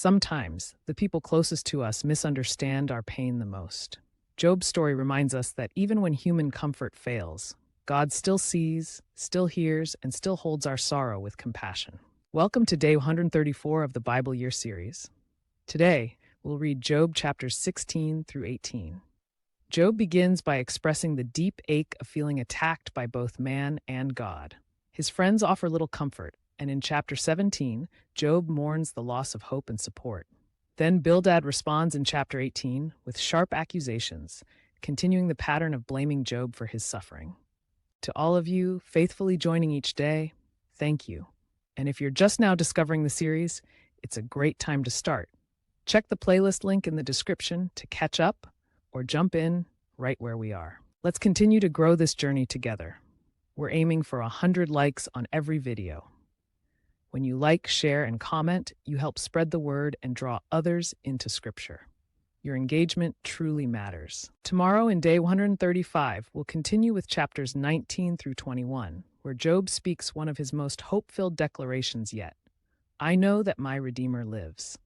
Sometimes, the people closest to us misunderstand our pain the most. Job's story reminds us that even when human comfort fails, God still sees, still hears, and still holds our sorrow with compassion. Welcome to day 134 of the Bible Year series. Today, we'll read Job chapters 16 through 18. Job begins by expressing the deep ache of feeling attacked by both man and God. His friends offer little comfort, and in chapter 17, Job mourns the loss of hope and support. Then Bildad responds in chapter 18 with sharp accusations, continuing the pattern of blaming Job for his suffering. To all of you faithfully joining each day, thank you. And if you're just now discovering the series, it's a great time to start. Check the playlist link in the description to catch up or jump in right where we are. Let's continue to grow this journey together. We're aiming for 100 likes on every video. When you like, share, and comment, you help spread the word and draw others into Scripture. Your engagement truly matters. Tomorrow in day 135, we'll continue with chapters 19 through 21, where Job speaks one of his most hope-filled declarations yet. I know that my Redeemer lives.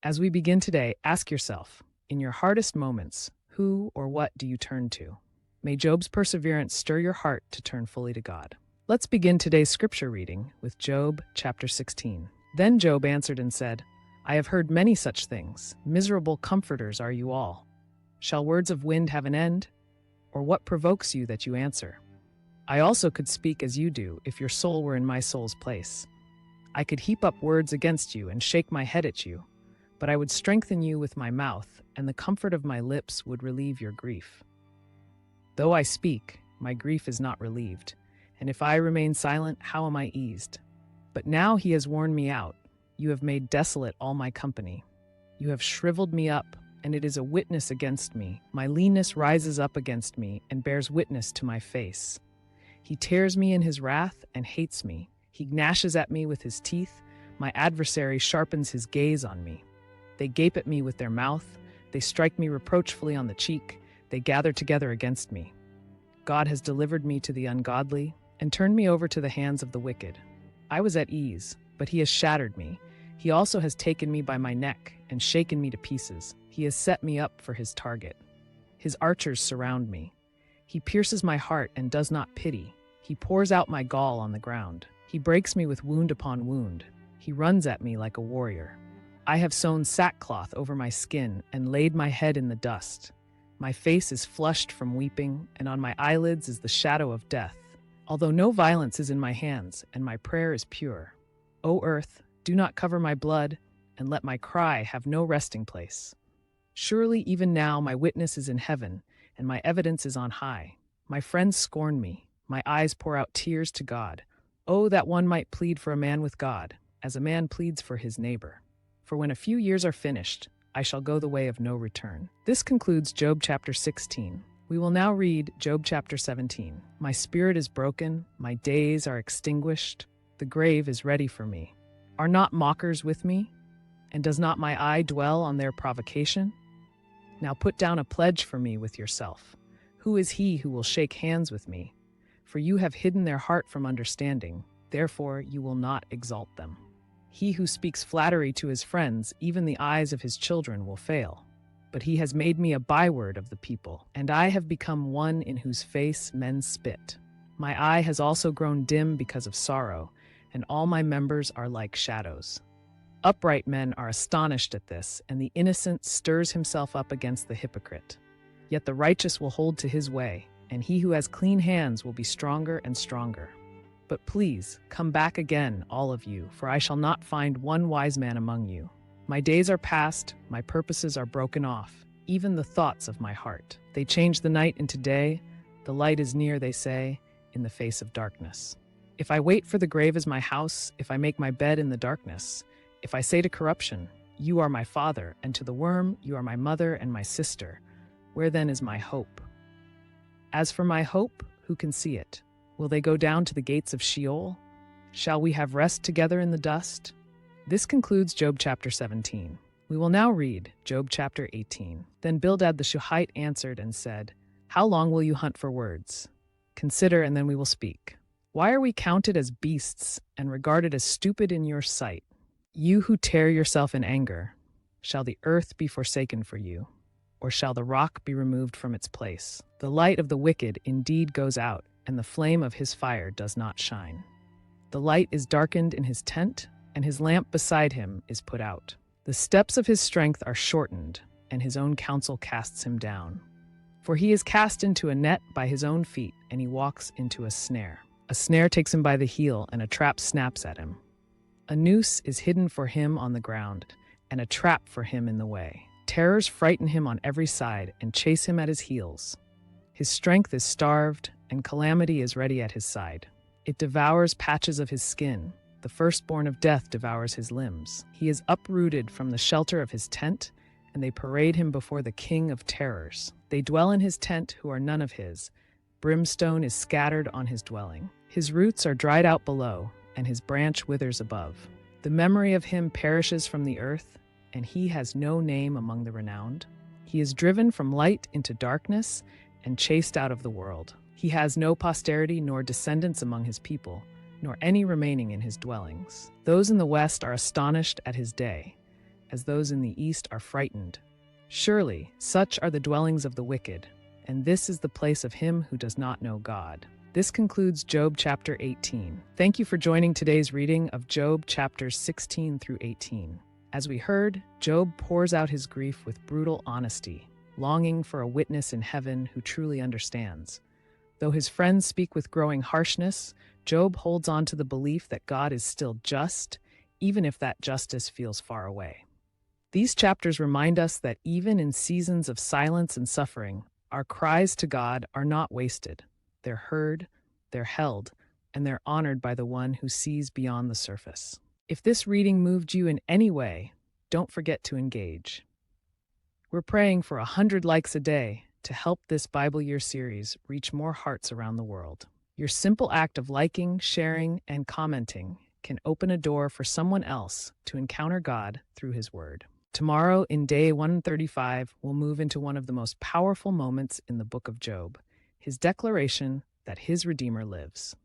As we begin today, ask yourself, in your hardest moments, who or what do you turn to? May Job's perseverance stir your heart to turn fully to God. Let's begin today's scripture reading with Job chapter 16. Then Job answered and said, I have heard many such things. Miserable comforters are you all. Shall words of wind have an end? Or what provokes you that you answer? I also could speak as you do if your soul were in my soul's place. I could heap up words against you and shake my head at you, but I would strengthen you with my mouth, and the comfort of my lips would relieve your grief. Though I speak, my grief is not relieved. And if I remain silent, how am I eased? But now he has worn me out. You have made desolate all my company. You have shriveled me up, and it is a witness against me. My leanness rises up against me and bears witness to my face. He tears me in his wrath and hates me. He gnashes at me with his teeth. My adversary sharpens his gaze on me. They gape at me with their mouth. They strike me reproachfully on the cheek. They gather together against me. God has delivered me to the ungodly and turned me over to the hands of the wicked. I was at ease, but he has shattered me. He also has taken me by my neck and shaken me to pieces. He has set me up for his target. His archers surround me. He pierces my heart and does not pity. He pours out my gall on the ground. He breaks me with wound upon wound. He runs at me like a warrior. I have sewn sackcloth over my skin and laid my head in the dust. My face is flushed from weeping, and on my eyelids is the shadow of death. Although no violence is in my hands, and my prayer is pure. O earth, do not cover my blood, and let my cry have no resting place. Surely even now my witness is in heaven, and my evidence is on high. My friends scorn me. My eyes pour out tears to God. Oh, that one might plead for a man with God, as a man pleads for his neighbor. For when a few years are finished, I shall go the way of no return. This concludes Job chapter 16. We will now read Job chapter 17. My spirit is broken, my days are extinguished, the grave is ready for me. Are not mockers with me? And does not my eye dwell on their provocation? Now put down a pledge for me with yourself. Who is he who will shake hands with me? For you have hidden their heart from understanding, therefore you will not exalt them. He who speaks flattery to his friends, even the eyes of his children will fail. But he has made me a byword of the people, and I have become one in whose face men spit. My eye has also grown dim because of sorrow, and all my members are like shadows. Upright men are astonished at this, and the innocent stirs himself up against the hypocrite. Yet the righteous will hold to his way, and he who has clean hands will be stronger and stronger. But please, come back again, all of you, for I shall not find one wise man among you. My days are past, my purposes are broken off, even the thoughts of my heart. They change the night into day, the light is near, they say, in the face of darkness. If I wait for the grave as my house, if I make my bed in the darkness, if I say to corruption, you are my father, and to the worm, you are my mother and my sister, where then is my hope? As for my hope, who can see it? Will they go down to the gates of Sheol? Shall we have rest together in the dust? This concludes Job chapter 17. We will now read Job chapter 18. Then Bildad the Shuhite answered and said, How long will you hunt for words? Consider, and then we will speak. Why are we counted as beasts and regarded as stupid in your sight? You who tear yourself in anger, shall the earth be forsaken for you, or shall the rock be removed from its place? The light of the wicked indeed goes out, and the flame of his fire does not shine. The light is darkened in his tent, and his lamp beside him is put out. The steps of his strength are shortened, and his own counsel casts him down. For he is cast into a net by his own feet, and he walks into a snare. A snare takes him by the heel, and a trap snaps at him. A noose is hidden for him on the ground, and a trap for him in the way. Terrors frighten him on every side and chase him at his heels. His strength is starved, and calamity is ready at his side. It devours patches of his skin. The firstborn of death devours his limbs. He is uprooted from the shelter of his tent, and they parade him before the king of terrors. They dwell in his tent who are none of his. Brimstone is scattered on his dwelling. His roots are dried out below, and his branch withers above. The memory of him perishes from the earth, and he has no name among the renowned. He is driven from light into darkness and chased out of the world. He has no posterity nor descendants among his people, nor any remaining in his dwellings. Those in the west are astonished at his day, as those in the east are frightened. Surely such are the dwellings of the wicked, and this is the place of him who does not know God. This concludes Job chapter 18. Thank you for joining today's reading of Job chapters 16 through 18. As we heard, Job pours out his grief with brutal honesty, longing for a witness in heaven who truly understands. Though his friends speak with growing harshness, Job holds on to the belief that God is still just, even if that justice feels far away. These chapters remind us that even in seasons of silence and suffering, our cries to God are not wasted. They're heard, they're held, and they're honored by the one who sees beyond the surface. If this reading moved you in any way, don't forget to engage. We're praying for 100 likes a day to help this Bible Year series reach more hearts around the world. Your simple act of liking, sharing, and commenting can open a door for someone else to encounter God through His Word. Tomorrow, in day 135, we'll move into one of the most powerful moments in the book of Job, his declaration that his Redeemer lives.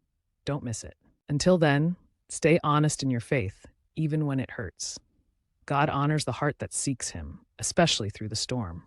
Don't miss it. Until then, stay honest in your faith, even when it hurts. God honors the heart that seeks Him, especially through the storm.